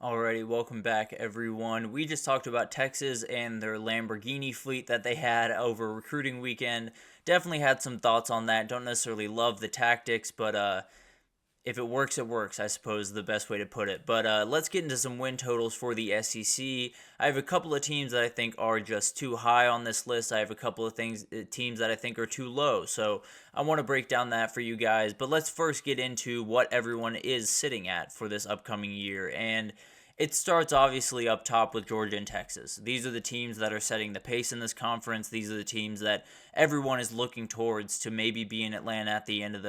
Alrighty, welcome back everyone. We just talked about Texas and their Lamborghini fleet that they had over recruiting weekend. Definitely had some thoughts on that. Don't necessarily love the tactics, but if it works, it works, I suppose is the best way to put it. But let's get into some win totals for the SEC. I have a couple of teams that I think are just too high on this list. I have a couple of teams that I think are too low. So I want to break down that for you guys. But let's first get into what everyone is sitting at for this upcoming year. And it starts obviously up top with Georgia and Texas. These are the teams that are setting the pace in this conference. These are the teams that everyone is looking towards to maybe be in Atlanta at the end of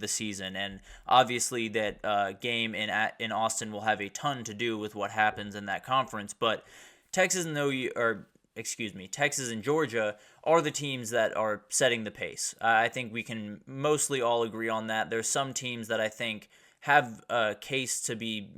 the season, and obviously that game in Austin will have a ton to do with what happens in that conference. But Texas and Georgia are the teams that are setting the pace. I think we can mostly all agree on that. There's some teams that I think have a case to be,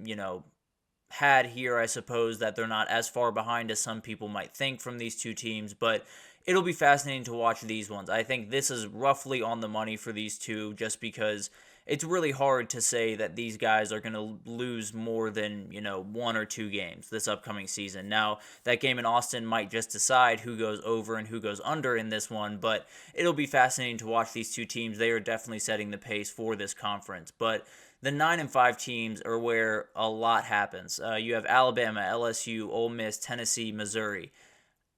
had here, I suppose, that they're not as far behind as some people might think from these two teams, but it'll be fascinating to watch these ones. I think this is roughly on the money for these two just because it's really hard to say that these guys are going to lose more than, one or two games this upcoming season. Now, that game in Austin might just decide who goes over and who goes under in this one, but it'll be fascinating to watch these two teams. They are definitely setting the pace for this conference. But the 9 and 5 teams are where a lot happens. You have Alabama, LSU, Ole Miss, Tennessee, Missouri.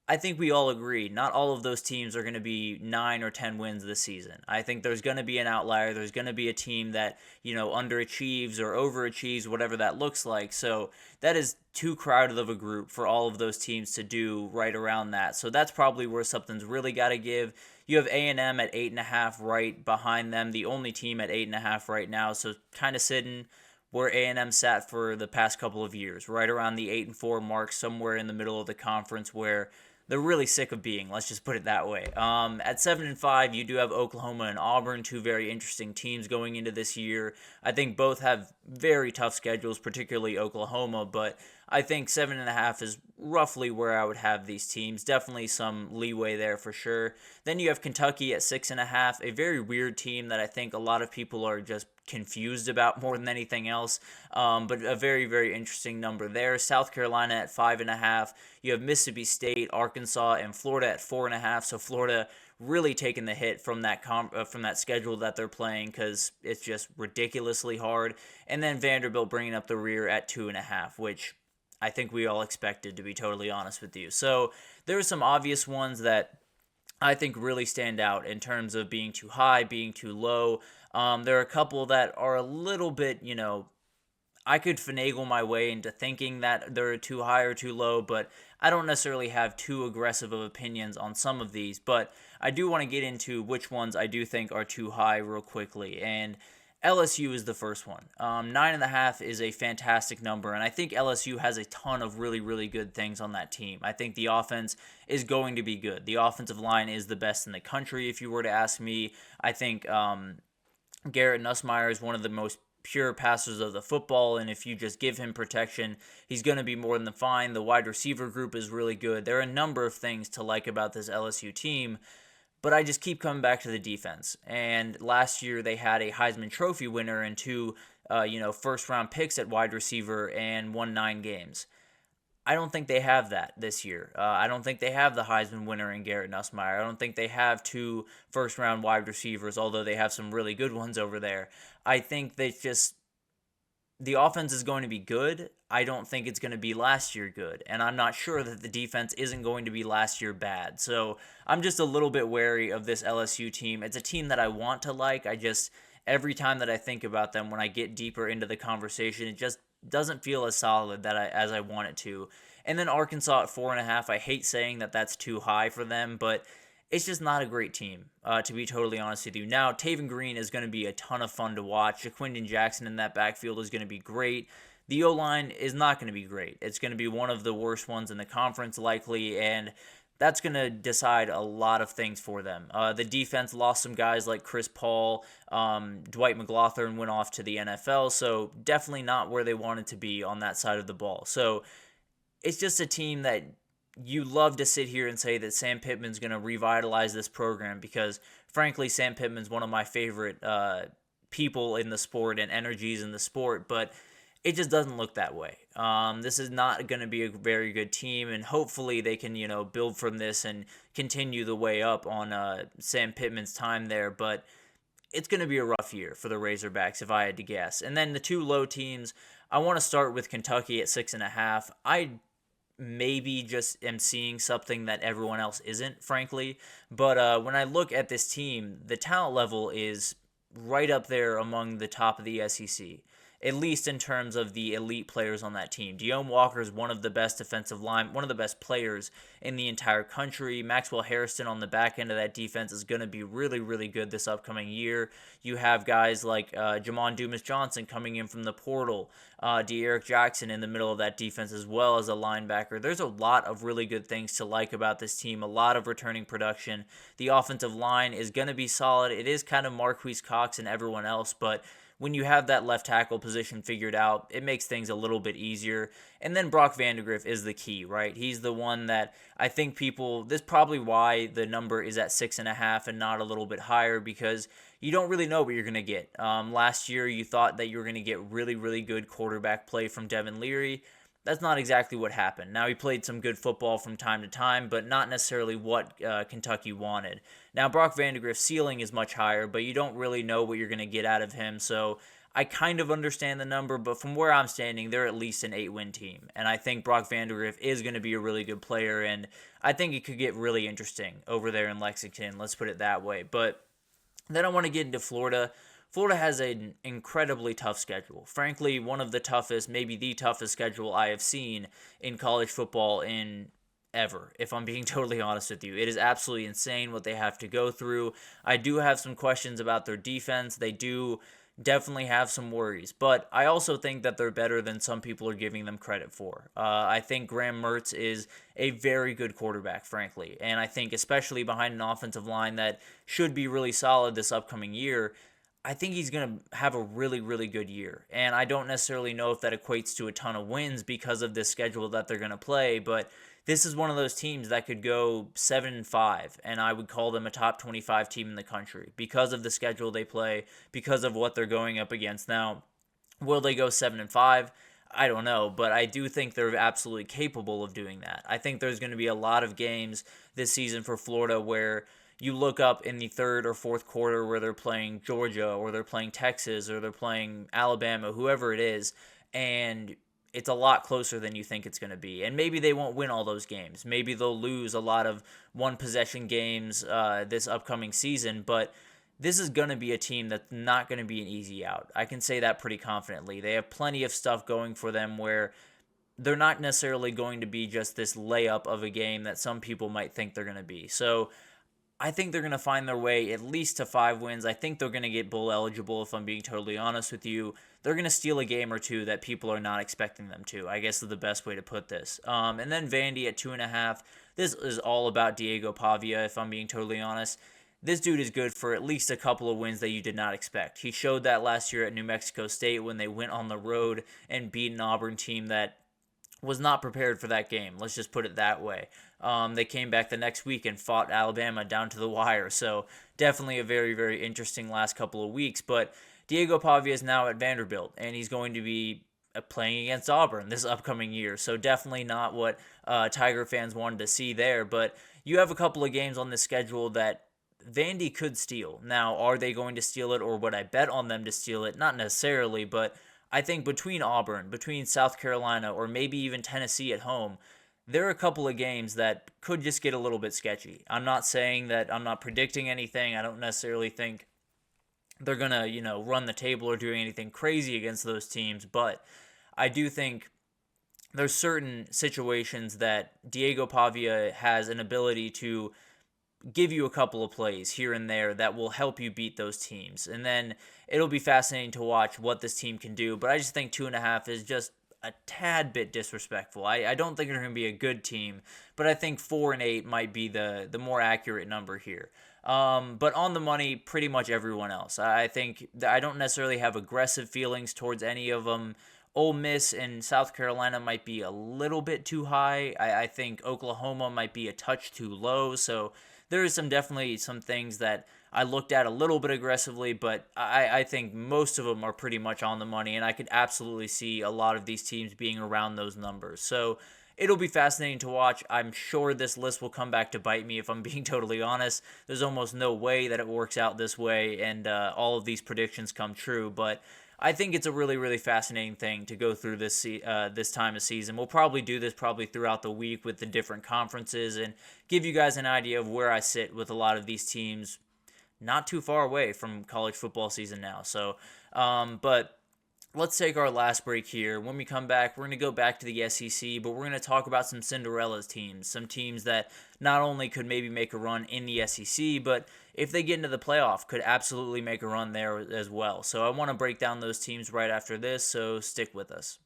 I think we all agree not all of those teams are going to be 9 or 10 wins this season. I think there's going to be an outlier. There's going to be a team that, underachieves or overachieves, whatever that looks like. So that is too crowded of a group for all of those teams to do right around that. So that's probably where something's really got to give. You have A&M at 8.5 right behind them, the only team at 8.5 right now. So kind of sitting where A&M sat for the past couple of years, right around the 8-4 mark, somewhere in the middle of the conference where they're really sick of being. Let's just put it that way. At 7 and 5, you do have Oklahoma and Auburn, two very interesting teams going into this year. I think both have very tough schedules, particularly Oklahoma, but I think 7.5 is roughly where I would have these teams. Definitely some leeway there for sure. Then you have Kentucky at 6.5, a very weird team that I think a lot of people are just confused about more than anything else, but a very, very interesting number there. South Carolina at 5.5. You have Mississippi State, Arkansas, and Florida at 4.5. So Florida really taking the hit from that schedule that they're playing because it's just ridiculously hard. And then Vanderbilt bringing up the rear at 2.5, which I think we all expected, to be totally honest with you. So there are some obvious ones that I think really stand out in terms of being too high, being too low. There are a couple that are a little bit, I could finagle my way into thinking that they're too high or too low, but I don't necessarily have too aggressive of opinions on some of these. But I do want to get into which ones I do think are too high real quickly. And LSU is the first one. 9.5 is a fantastic number, and I think LSU has a ton of really, really good things on that team. I think the offense is going to be good. The offensive line is the best in the country, if you were to ask me. I think Garrett Nussmeier is one of the most pure passers of the football, and if you just give him protection, he's going to be more than fine. The wide receiver group is really good. There are a number of things to like about this LSU team, but I just keep coming back to the defense. And last year they had a Heisman Trophy winner and two, first-round picks at wide receiver and won 9 games. I don't think they have that this year. I don't think they have the Heisman winner in Garrett Nussmeier. I don't think they have 2 first-round wide receivers, although they have some really good ones over there. I think the offense is going to be good. I don't think it's going to be last year good, and I'm not sure that the defense isn't going to be last year bad. So I'm just a little bit wary of this LSU team. It's a team that I want to like. Every time that I think about them, when I get deeper into the conversation, it just doesn't feel as solid as I want it to. And then Arkansas at 4.5. I hate saying that that's too high for them, but it's just not a great team, to be totally honest with you. Now, Taven Green is going to be a ton of fun to watch. Jaquindon Jackson in that backfield is going to be great. The O-line is not going to be great. It's going to be one of the worst ones in the conference, likely, and that's going to decide a lot of things for them. The defense lost some guys like Chris Paul. Dwight McLaughlin went off to the NFL, so definitely not where they wanted to be on that side of the ball. So it's just a team that you love to sit here and say that Sam Pittman's going to revitalize this program because, frankly, Sam Pittman's one of my favorite people in the sport and energies in the sport, but it just doesn't look that way. This is not going to be a very good team, and hopefully they can, build from this and continue the way up on Sam Pittman's time there. But it's going to be a rough year for the Razorbacks, if I had to guess. And then the two low teams, I want to start with Kentucky at 6.5. I maybe just am seeing something that everyone else isn't, frankly. But when I look at this team, the talent level is right up there among the top of the SEC, at least in terms of the elite players on that team. Deone Walker is one of the best defensive line, one of the best players in the entire country. Maxwell Harrison on the back end of that defense is going to be really, really good this upcoming year. You have guys like Jamon Dumas-Johnson coming in from the portal, De'Eric Jackson in the middle of that defense as well as a linebacker. There's a lot of really good things to like about this team, a lot of returning production. The offensive line is going to be solid. It is kind of Marquise Cox and everyone else, but when you have that left tackle position figured out, it makes things a little bit easier. And then Brock Vandagriff is the key, right? He's the one that I think this is probably why the number is at 6.5 and not a little bit higher, because you don't really know what you're going to get. Last year, you thought that you were going to get really, really good quarterback play from Devin Leary. That's not exactly what happened. Now, he played some good football from time to time, but not necessarily what Kentucky wanted. Now, Brock Vandagriff's ceiling is much higher, but you don't really know what you're going to get out of him. So I kind of understand the number, but from where I'm standing, they're at least an 8-win team. And I think Brock Vandagriff is going to be a really good player, and I think it could get really interesting over there in Lexington. Let's put it that way. But then I want to get into Florida. Florida has an incredibly tough schedule. Frankly, one of the toughest, maybe the toughest schedule I have seen in college football in ever, if I'm being totally honest with you. It is absolutely insane what they have to go through. I do have some questions about their defense. They do definitely have some worries, but I also think that they're better than some people are giving them credit for. I think Graham Mertz is a very good quarterback, frankly, and I think especially behind an offensive line that should be really solid this upcoming year, I think he's going to have a really, really good year. And I don't necessarily know if that equates to a ton of wins because of this schedule that they're going to play, but this is one of those teams that could go 7-5, and I would call them a top 25 team in the country because of the schedule they play, because of what they're going up against. Now, will they go 7-5? I don't know, but I do think they're absolutely capable of doing that. I think there's going to be a lot of games this season for Florida where you look up in the third or fourth quarter where they're playing Georgia or they're playing Texas or they're playing Alabama, whoever it is, and it's a lot closer than you think it's going to be. And maybe they won't win all those games. Maybe they'll lose a lot of one-possession games this upcoming season, but this is going to be a team that's not going to be an easy out. I can say that pretty confidently. They have plenty of stuff going for them where they're not necessarily going to be just this layup of a game that some people might think they're going to be. So I think they're going to find their way at least to 5 wins. I think they're going to get bowl eligible, if I'm being totally honest with you. They're going to steal a game or two that people are not expecting them to, I guess is the best way to put this. And then Vandy at 2.5. This is all about Diego Pavia, if I'm being totally honest. This dude is good for at least a couple of wins that you did not expect. He showed that last year at New Mexico State when they went on the road and beat an Auburn team that was not prepared for that game. Let's just put it that way. They came back the next week and fought Alabama down to the wire. So definitely a very, very interesting last couple of weeks. But Diego Pavia is now at Vanderbilt, and he's going to be playing against Auburn this upcoming year. So definitely not what Tiger fans wanted to see there. But you have a couple of games on the schedule that Vandy could steal. Now, are they going to steal it, or would I bet on them to steal it? Not necessarily, but I think between Auburn, between South Carolina, or maybe even Tennessee at home, there are a couple of games that could just get a little bit sketchy. I'm not saying that I'm not predicting anything. I don't necessarily think they're going to, run the table or do anything crazy against those teams, but I do think there's certain situations that Diego Pavia has an ability to give you a couple of plays here and there that will help you beat those teams. And then it'll be fascinating to watch what this team can do. But I just think 2.5 is just a tad bit disrespectful. I don't think they're going to be a good team, but I think 4 and 8 might be the more accurate number here. But on the money, pretty much everyone else. I think I don't necessarily have aggressive feelings towards any of them. Ole Miss and South Carolina might be a little bit too high. I think Oklahoma might be a touch too low. So there is definitely some things that I looked at a little bit aggressively, but I think most of them are pretty much on the money, and I could absolutely see a lot of these teams being around those numbers. So it'll be fascinating to watch. I'm sure this list will come back to bite me if I'm being totally honest. There's almost no way that it works out this way and all of these predictions come true, but I think it's a really, really fascinating thing to go through this time of season. We'll probably do this throughout the week with the different conferences and give you guys an idea of where I sit with a lot of these teams not too far away from college football season now. So, but let's take our last break here. When we come back, we're going to go back to the SEC, but we're going to talk about some Cinderella teams, some teams that not only could maybe make a run in the SEC, but if they get into the playoff, could absolutely make a run there as well. So I want to break down those teams right after this, so stick with us.